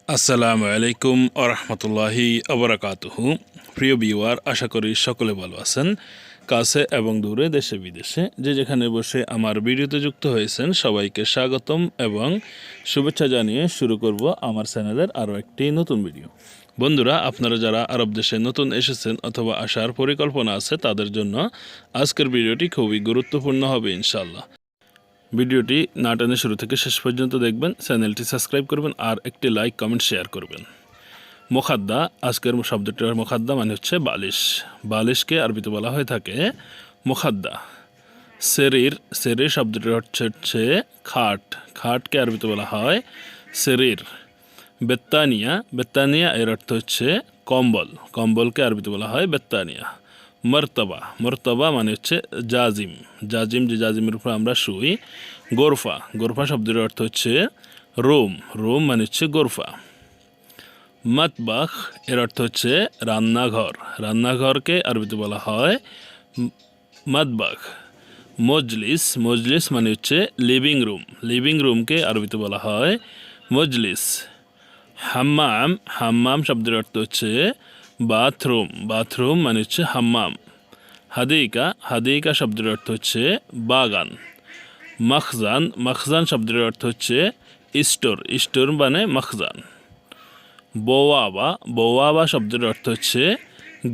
আসসালামু আলাইকুম আরহামতুল্লাহি আবরাকাতুহু। প্রিয় ভিউয়ার, আশা করি সকলে ভালো আছেন। কাছে এবং দূরে, দেশে বিদেশে যে যেখানে বসে আমার ভিডিওতে যুক্ত হয়েছেন সবাইকে স্বাগতম এবং শুভেচ্ছা জানিয়ে শুরু করব আমার চ্যানেলের আরও একটি নতুন ভিডিও। বন্ধুরা, আপনারা যারা আরব দেশে নতুন এসেছেন অথবা আসার পরিকল্পনা আছে তাদের জন্য আজকের ভিডিওটি খুবই গুরুত্বপূর্ণ হবে ইনশাআল্লাহ। ভিডিওটি না টেনে শুরু থেকে শেষ পর্যন্ত দেখবেন, চ্যানেলটি সাবস্ক্রাইব করবেন আর একটি লাইক কমেন্ট শেয়ার করবেন। মোখাদ্দা, আজকের শব্দটির মোখাদ্দা মানে হচ্ছে বালিশ। বালিশকে আরবিতে বলা হয়ে থাকে মোখাদ্দা। সেরির, সেরির শব্দটি হচ্ছে খাট। খাটকে আরবিতে বলা হয় সেরির। বেত্তানিয়া, বেত্তানিয়া এর অর্থ হচ্ছে কম্বল। কম্বলকে আরবিতে বলা হয় বেত্তানিয়া। মর্তবা, মর্তবা মানে হচ্ছে জাজিম। জাজিম, যে জাজিমের উপর আমরা শুই। গোরফা, গোরফা শব্দের অর্থ হচ্ছে রুম। রুম মানে হচ্ছে গোরফা। মাতবাখ এর অর্থ হচ্ছে রান্নাঘর। রান্নাঘরকে আরবিতে বলা হয় মাতবাখ। মজলিস, মজলিস মানে হচ্ছে লিভিং রুম। লিভিং রুমকে আরবিতে বলা হয় মজলিস। হাম্মাম, হাম্মাম শব্দের অর্থ হচ্ছে বাথরুম। বাথরুম মানে হচ্ছে হাম্মাম। হাদিকা, হাদিকা শব্দের অর্থ হচ্ছে বাগান। মখজান, মখজান শব্দের অর্থ হচ্ছে স্টোর। স্টোর মানে মখজান। বোয়াবা, বোয়াবা শব্দের অর্থ হচ্ছে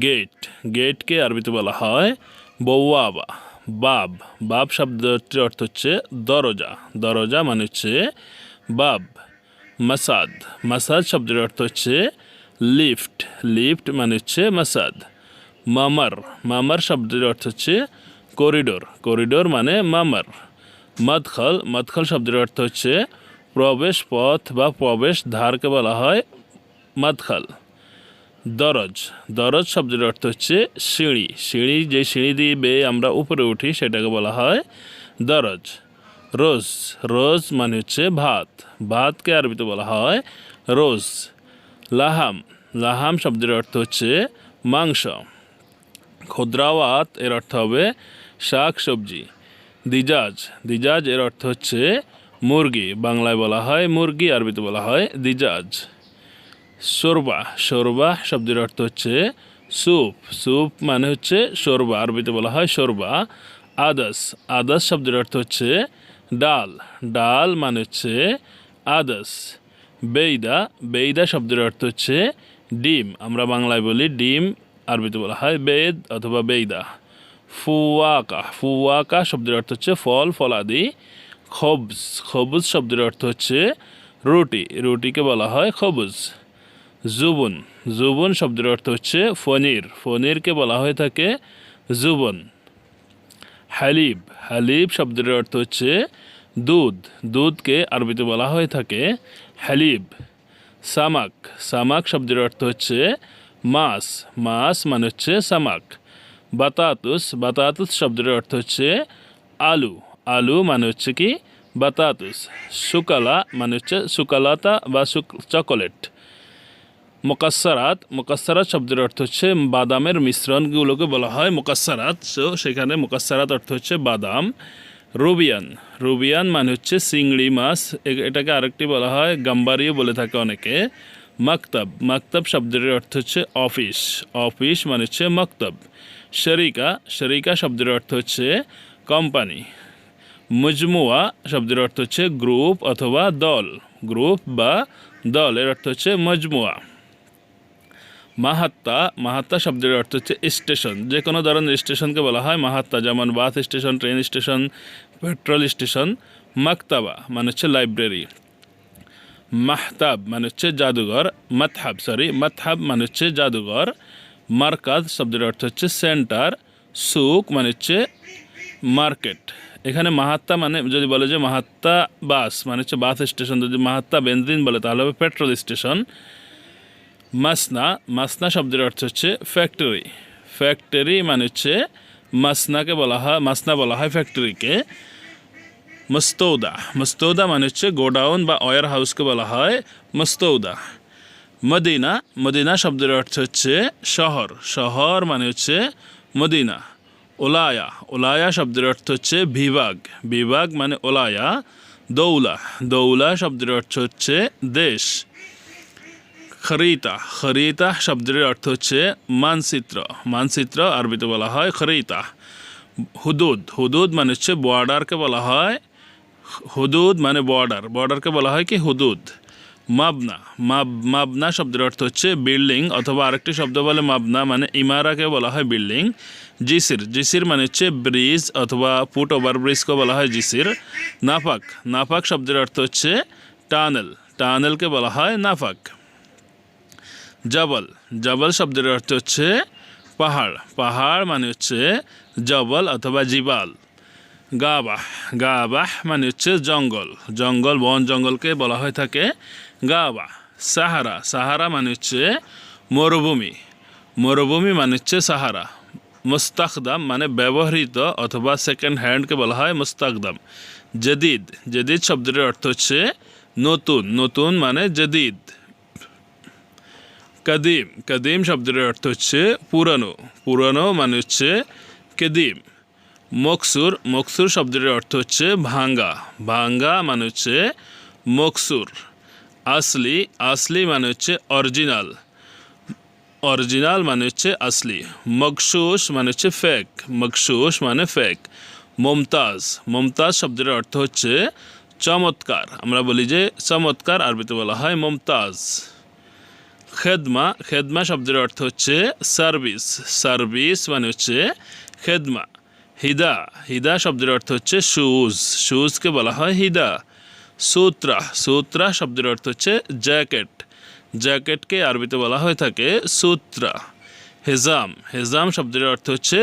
গেট। গেটকে আরবিতে বলা হয় বোয়াবা। বাব, বাব শব্দটির অর্থ হচ্ছে দরজা। দরজা মানে হচ্ছে বাব। মাসাদ, মাসাদ শব্দের অর্থ হচ্ছে লিফট। লিফট মানে হচ্ছে মাসাদ। মামার, মামার শব্দের অর্থ হচ্ছে করিডোর। করিডোর মানে মামার। মদখল, মদখল শব্দের অর্থ হচ্ছে প্রবেশ পথ বা প্রবেশ দ্বারকে বলা হয় মদখল। দরজ, দরজ শব্দের অর্থ হচ্ছে সিঁড়ি। সিঁড়ি, যে সিঁড়ি দিয়ে বেয়ে আমরা উপরে উঠি সেটাকে বলা হয় দরজ। রোজ, রোজ মানে হচ্ছে ভাত। ভাতকে আরবিতে বলা হয় রোজ। লাহাম, লাহাম শব্দের অর্থ হচ্ছে মাংস। খুদ্রাওয়াত এর অর্থ হবে শাক সবজি। দিজাজ, দিজাজ এর অর্থ হচ্ছে মুরগি। বাংলায় বলা হয় মুরগি, আরবিতে বলা হয় দিজাজ। শোরবা, শোরবা শব্দের অর্থ হচ্ছে স্যুপ। স্যুপ মানে হচ্ছে শোরবা, আরবিতে বলা হয় শোরবা। আদাস, আদাস শব্দের অর্থ হচ্ছে ডাল। ডাল মানে হচ্ছে আদাস। বেইদা, বেইদা শব্দের অর্থ হচ্ছে ডিম। আমরা বাংলায় বলি ডিম, আরবিতে বলা হয় বেদ অথবা বেইদা। ফুয়াকা, ফুয়াকা শব্দের অর্থ হচ্ছে ফল, ফলাদি। খবজ, খবুজ শব্দের অর্থ হচ্ছে রুটি। রুটিকে বলা হয় খবুজ। জুবন, জুবন শব্দের অর্থ হচ্ছে পনির। পনিরকে বলা হয়ে থাকে জুবন। হালিব, হালিব শব্দের অর্থ হচ্ছে দুধ। দুধকে আরবিতে বলা হয়ে থাকে হালিব। সামাক, সামাক শব্দের অর্থ হচ্ছে মাছ। মাছ মানে হচ্ছে সামাক। বাতাতুস, বাতাতুস শব্দের অর্থ হচ্ছে আলু। আলু মানে হচ্ছে কি বাতাতুস। সুকালা মানে হচ্ছে সুকালাতা বা চকোলেট। মোকাসসারাত, মোকাসসারাত শব্দের অর্থ হচ্ছে বাদামের মিশ্রণগুলোকে বলা হয় মোকাসসারাত। সো সেখানে মোকাসসারাত অর্থ হচ্ছে বাদাম। রুবিয়ান, রুবিয়ান মানে হচ্ছে চিংড়ি মাছ। এটাকে আরেকটি বলা হয় গাম্বারিও বলে থাকে অনেকে। মাকতাব, মাকতাব শব্দের অর্থ হচ্ছে অফিস। অফিস মানে হচ্ছে মাকতাব। শরিকা, শরিকা শব্দের অর্থ হচ্ছে কোম্পানি। মুজমুয়া শব্দের অর্থ হচ্ছে গ্রুপ অথবা দল। গ্রুপ বা দল এর অর্থ হচ্ছে মজমুয়া। মাহাত্তা, মাহাত্তা শব্দের অর্থ হচ্ছে স্টেশন। যে কোনো ধরনের স্টেশনকে বলা হয় মাহাত্তা, যেমন bus station, train station, petrol station. মাকতাবা মানে হচ্ছে লাইব্রেরি। মাহতাব মানে হচ্ছে জাদুঘর। মাতহাব, মাতহাব মানে হচ্ছে জাদুঘর। মার্কাজ শব্দের অর্থ হচ্ছে সেন্টার। সুক মানে হচ্ছে মার্কেট। এখানে মাহাত্তা মানে যদি বলে যে মাহাত্তা বাস মানে হচ্ছে বাস স্টেশন, যদি মাহাত্তা বেনজিন বলে তাহলে হবে পেট্রোল স্টেশন। মাসনা, মাসনা শব্দের অর্থ হচ্ছে ফ্যাক্টরি। ফ্যাক্টরি মানে হচ্ছে মাসনাকে বলা হয়, মাসনা বলা হয় ফ্যাক্টরিকে। মস্তৌদা, মস্তৌদা মানে হচ্ছে গোডাউন বা ওয়ার হাউসকে বলা হয় মস্তৌদা। মদিনা, মদিনা শব্দের অর্থ হচ্ছে শহর। শহর মানে হচ্ছে মদিনা। ওলায়া, ওলায়া শব্দের অর্থ হচ্ছে বিভাগ। বিভাগ মানে ওলায়া। দৌলা, দৌলা শব্দের অর্থ হচ্ছে দেশ। খরিতা খরিতা শব্দের অর্থ হচ্ছে মানচিত্র মানচিত্র আরবিতে বলা হয় খরিতা হুদুদ হুদুদ মানে হচ্ছে বর্ডারকে বলা হয় হুদুদ মানে বর্ডার বর্ডারকে বলা হয় কি হুদুদ মাবনা মাবনা শব্দের অর্থ হচ্ছে বিল্ডিং অথবা আরেকটি শব্দ বলে মাবনা মানে ইমারাকে বলা হয় বিল্ডিং জিসির জিসির মানে হচ্ছে ব্রিজ অথবা ফুট ওভার ব্রিজকে বলা হয় জিসির নাফাক নাফাক শব্দের অর্থ হচ্ছে টানেল টানেলকে বলা হয় নাফাক জবল জবল শব্দের অর্থ হচ্ছে পাহাড় পাহাড় মানে হচ্ছে জবল অথবা জিবাল গাবাহ গাবাহ মানে হচ্ছে জঙ্গল জঙ্গল বন জঙ্গলকে বলা হয়ে থাকে গাবাহ সাহারা সাহারা মানে হচ্ছে মরুভূমি মরুভূমি মানে হচ্ছে সাহারা মুস্তাকদাম মানে ব্যবহৃত অথবা সেকেন্ড হ্যান্ডকে বলা হয় মুস্তাকদাম জদিদ জদিদ শব্দের অর্থ হচ্ছে নতুন নতুন মানে জদিদ কদিম কদিম শব্দের অর্থ হচ্ছে পুরানো পুরানো মানে হচ্ছে কদিম মকসুর মকসুর শব্দের অর্থ হচ্ছে ভাঙ্গা ভাঙ্গা মানে হচ্ছে মকসুর আসলি আসলি মানে হচ্ছে অরিজিনাল অরিজিনাল মানে হচ্ছে আসলি মকসুস মানে হচ্ছে ফেক মকসুস মানে ফেক মুমতাজ মুমতাজ শব্দের অর্থ হচ্ছে চমৎকার আমরা বলি যে চমৎকার আরবিতে বলা হয় মুমতাজ খেদমা খেদমা শব্দের অর্থ হচ্ছে সার্ভিস সার্ভিস মানে হচ্ছে খেদমা হিদা হিদা শব্দের অর্থ হচ্ছে শুজ শুজকে বলা হয় হিদা সূত্রা সূত্রা শব্দের অর্থ হচ্ছে জ্যাকেট জ্যাকেটকে আরবিতে বলা হয়ে থাকে সূত্রা হেজাম হেজাম শব্দের অর্থ হচ্ছে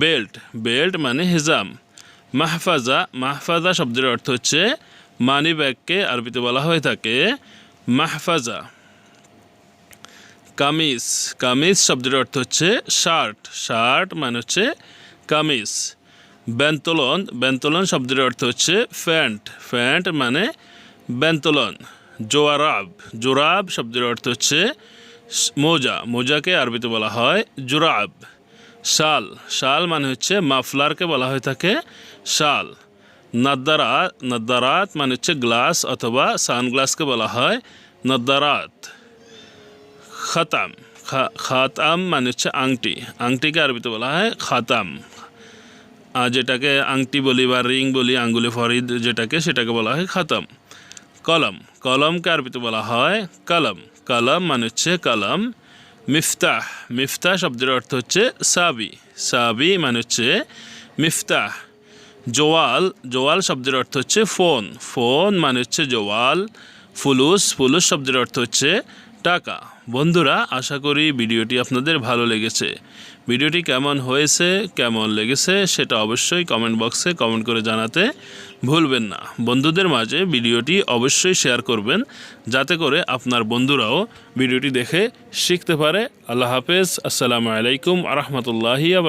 বেল্ট বেল্ট মানে হেজাম মাহফাজা মাহফাজা শব্দের অর্থ হচ্ছে মানি ব্যাগকে আরবিতে বলা হয়ে থাকে মাহফাজা কামিজ কামিজ শব্দের অর্থ হচ্ছে শার্ট শার্ট মানে হচ্ছে কামিজ বেন্তলন বেন্তলন শব্দের অর্থ হচ্ছে প্যান্ট প্যান্ট মানে বেন্তলন জোয়ারাব জোরাব শব্দের অর্থ হচ্ছে মোজা মোজাকে আরবিতে বলা হয় জোরাব শাল শাল মানে হচ্ছে মাফলারকে বলা হয়ে থাকে শাল নাদ্দারাত নাদ্দারাত মানে হচ্ছে গ্লাস অথবা সানগ্লাসকে বলা হয় নাদ্দারাত খাতাম খাতাম মানে হচ্ছে আংটি আংটিকে আরবিতে বলা হয় খাতাম যেটাকে আংটি বলি বা রিং বলি আঙ্গুলে ফরিদ যেটাকে সেটাকে বলা হয় খাতাম কলম কলমকে আরবিতে বলা হয় কলম কলম মানে হচ্ছে কলম মিফতাহ মিফতাহ শব্দের অর্থ হচ্ছে সাবি সাবি মানে হচ্ছে মিফতাহ জোয়াল জোয়াল শব্দের অর্থ হচ্ছে ফোন ফোন মানে হচ্ছে জোয়াল ফুলুস ফুলুস শব্দের অর্থ হচ্ছে টাকা বন্ধুরা আশা করি ভিডিওটি আপনাদের ভালো লেগেছে ভিডিওটি কেমন হয়েছে কেমন লেগেছে সেটা অবশ্যই কমেন্ট বক্সে কমেন্ট করে জানাতে ভুলবেন না বন্ধুদের মাঝে ভিডিওটি অবশ্যই শেয়ার করবেন যাতে করে আপনার বন্ধুরাও ভিডিওটি দেখে শিখতে পারে আল্লাহ হাফেজ আসসালামু আলাইকুম আ রহমতুল্লাহি